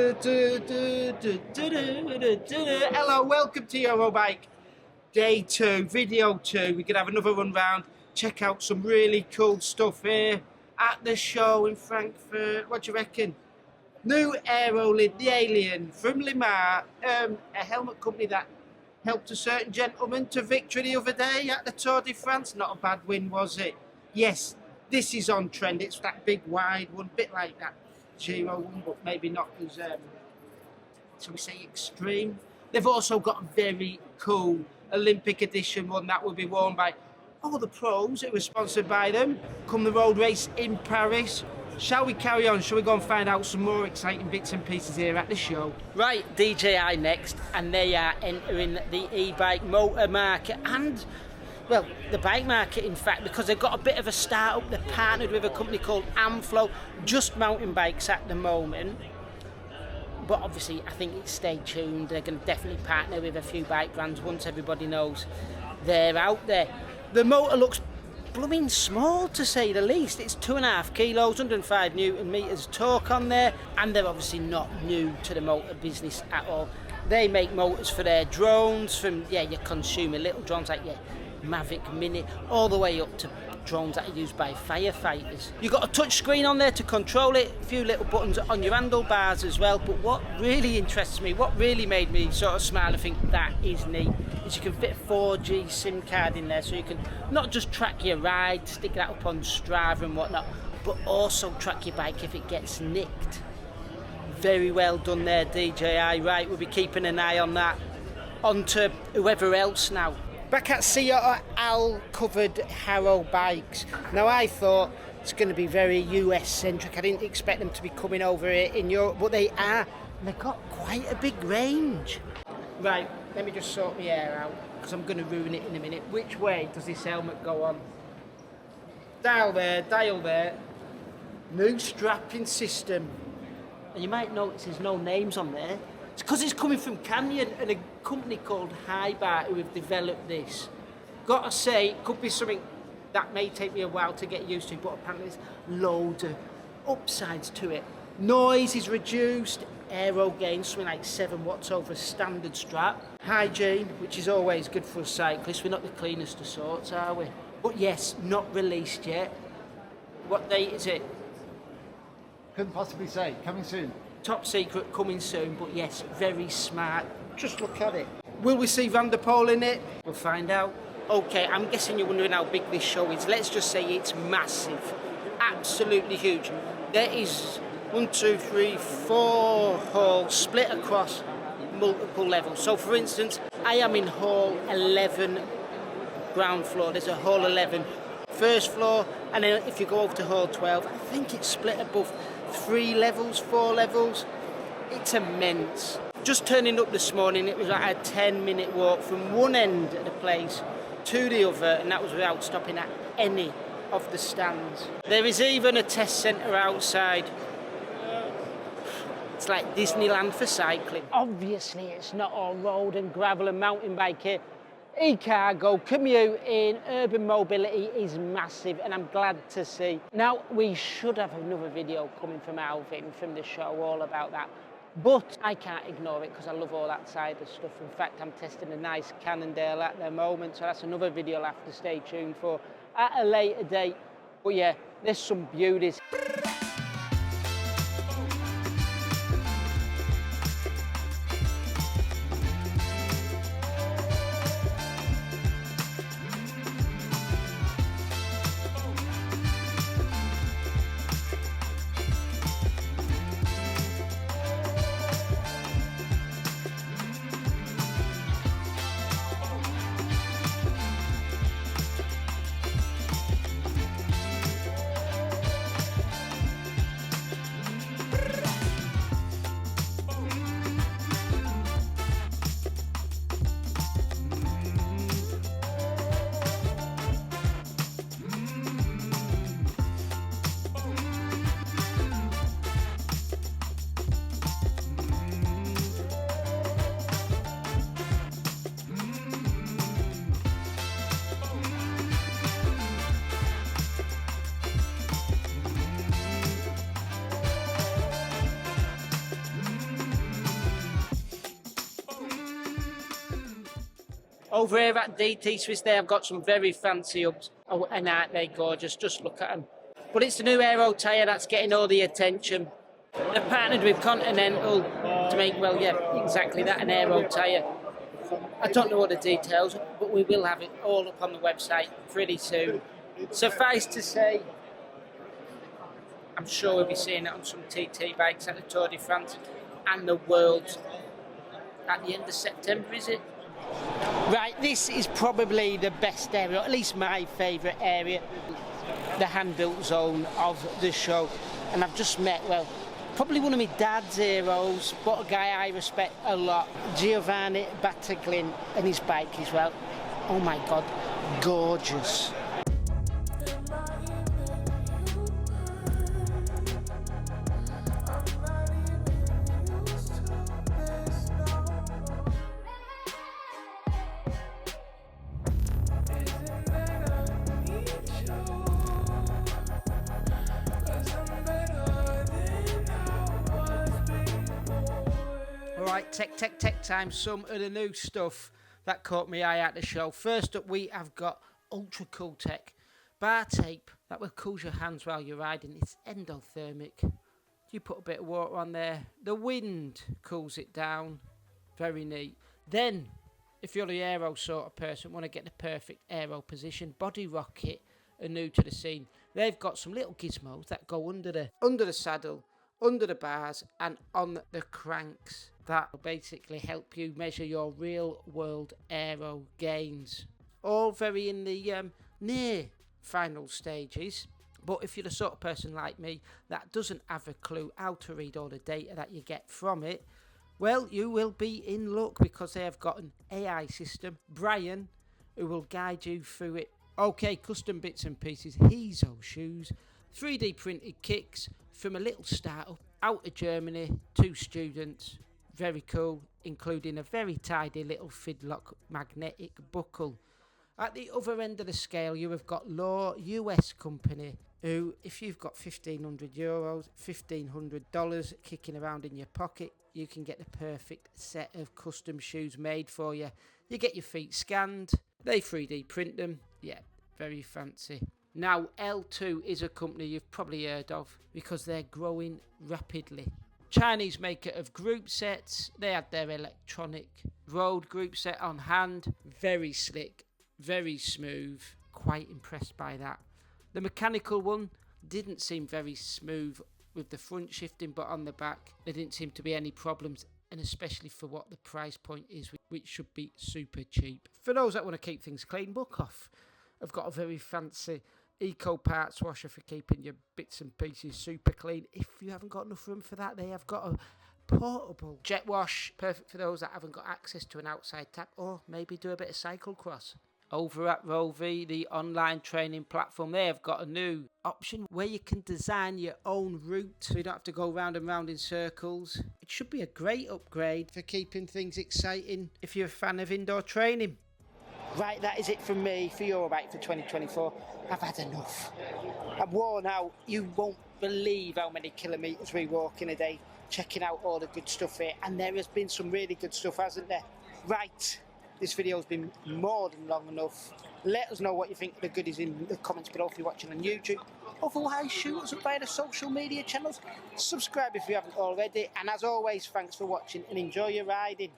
Hello, welcome to Eurobike. Day 2, video 2. We're going to have another run round. Check out some really cool stuff here at the show in Frankfurt. What do you reckon? New Aerolid, the Alien from Limar, a helmet company that helped a certain gentleman to victory the other day at the Tour de France. Not a bad win, was it? Yes, this is on trend. It's that big wide one, bit like that Giro one, but maybe not as, shall we say, extreme. They've also got a very cool Olympic edition one that will be worn by all the pros. It was sponsored by them. Come the road race in Paris. Shall we carry on? Shall we go and find out some more exciting bits and pieces here at the show? Right, DJI next, and they are entering the e-bike motor market and, well, the bike market in fact, because they've got a bit of a start-up. They're partnered with a company called Amflow, just mountain bikes at the moment. But obviously, I think it's stay tuned. They're going to definitely partner with a few bike brands once everybody knows they're out there. The motor looks blooming small, to say the least. It's 2.5 kilos, 105 newton meters torque on there, and they're obviously not new to the motor business at all. They make motors for their drones, from your consumer little drones like your Mavic Mini, all the way up to drones that are used by firefighters. You've got a touch screen on there to control it, a few little buttons on your handlebars as well, but what really interests me, what really made me sort of smile and think that is neat, is you can fit a 4G SIM card in there, so you can not just track your ride, stick that up on Strava and whatnot, but also track your bike if it gets nicked. Very well done there, DJI. Right, we'll be keeping an eye on that. On to whoever else now. Back at Seattle, Al covered Harrow bikes. Now I thought it's going to be very US centric. I didn't expect them to be coming over here in Europe, but they are. And they've got quite a big range. Right, let me just sort my hair out, because I'm going to ruin it in a minute. Which way does this helmet go on? Dial there. New strapping system. And you might notice there's no names on there. It's because it's coming from Canyon and a company called Highbar who have developed this. Gotta say, it could be something that may take me a while to get used to, but apparently there's loads of upsides to it. Noise is reduced, aero gain, something like 7 watts over a standard strap. Hygiene, which is always good for a cyclist. We're not the cleanest of sorts, are we? But yes, not released yet. What date is it? Couldn't possibly say. Coming soon. Top secret, coming soon, but yes, very smart. Just look at it. Will we see Van der Poel in it? We'll find out. Okay, I'm guessing you're wondering how big this show is. Let's just say it's massive. Absolutely huge. There is 1, 2, 3, 4 halls split across multiple levels. So for instance, I am in hall 11, ground floor. There's a hall 11 first floor, and then if you go over to hall 12, I think it's split above 3 levels, 4 levels. It's immense. Just turning up this morning, it was like a 10-minute walk from one end of the place to the other, and that was without stopping at any of the stands. There is even a test centre outside. It's like Disneyland for cycling. Obviously, it's not all road and gravel and mountain bike here. E-cargo, commuting, urban mobility is massive, and I'm glad to see. Now, we should have another video coming from Alvin from the show all about that, but I can't ignore it because I love all that side of stuff. In fact, I'm testing a nice Cannondale at the moment, so that's another video I'll have to stay tuned for at a later date. But yeah, there's some beauties. Over here at DT Swiss, they have got some very fancy hubs. Oh, and aren't they gorgeous? Just look at them. But it's the new Aero tyre that's getting all the attention. They've partnered with Continental to make, well, yeah, exactly that, an Aero tyre. I don't know all the details, but we will have it all up on the website pretty soon. Suffice to say, I'm sure we'll be seeing it on some TT bikes at the Tour de France and the Worlds at the end of September, is it? Right, this is probably the best area, or at least my favourite area, the hand-built zone of the show. And I've just met, well, probably one of my dad's heroes, but a guy I respect a lot, Giovanni Battaglin, and his bike as well. Oh my God, gorgeous. Alright, tech time, some of the new stuff that caught my eye at the show. First up, we have got ultra cool tech. Bar tape that will cool your hands while you're riding. It's endothermic. You put a bit of water on there, the wind cools it down. Very neat. Then, if you're the aero sort of person, want to get the perfect aero position, Body Rocket are new to the scene. They've got some little gizmos that go under the saddle, under the bars and on the cranks that will basically help you measure your real world aero gains. All very in the near final stages, but if you're the sort of person like me that doesn't have a clue how to read all the data that you get from it, well, you will be in luck because they have got an AI system, Brian, who will guide you through it. Okay, custom bits and pieces, Hezo shoes, 3D printed kicks from a little startup out of Germany, 2 students. Very cool, including a very tidy little Fidlock magnetic buckle. At the other end of the scale, you have got Law US company, who, if you've got €1,500, $1,500 kicking around in your pocket, you can get the perfect set of custom shoes made for you. You get your feet scanned, they 3D print them. Yeah, very fancy. Now, L2 is a company you've probably heard of because they're growing rapidly. Chinese maker of group sets. They had their electronic road group set on hand. Very slick, very smooth. Quite impressed by that. The mechanical one didn't seem very smooth with the front shifting, but on the back there didn't seem to be any problems, and especially for what the price point is, which should be super cheap. For those that want to keep things clean, Book Off. I've got a very fancy eco parts washer for keeping your bits and pieces super clean. If you haven't got enough room for that, they have got a portable jet wash, perfect for those that haven't got access to an outside tap, or maybe do a bit of cyclocross. Over at Rovi, the online training platform, they have got a new option where you can design your own route so you don't have to go round and round in circles. It should be a great upgrade for keeping things exciting if you're a fan of indoor training. Right, that is it from me for Eurobike for 2024. I've had enough. I'm worn out. You won't believe how many kilometres we walk in a day, checking out all the good stuff here. And there has been some really good stuff, hasn't there? Right, this video has been more than long enough. Let us know what you think of the goodies in the comments below if you're watching on YouTube. Otherwise, shoot us up via the social media channels. Subscribe if you haven't already. And as always, thanks for watching and enjoy your riding.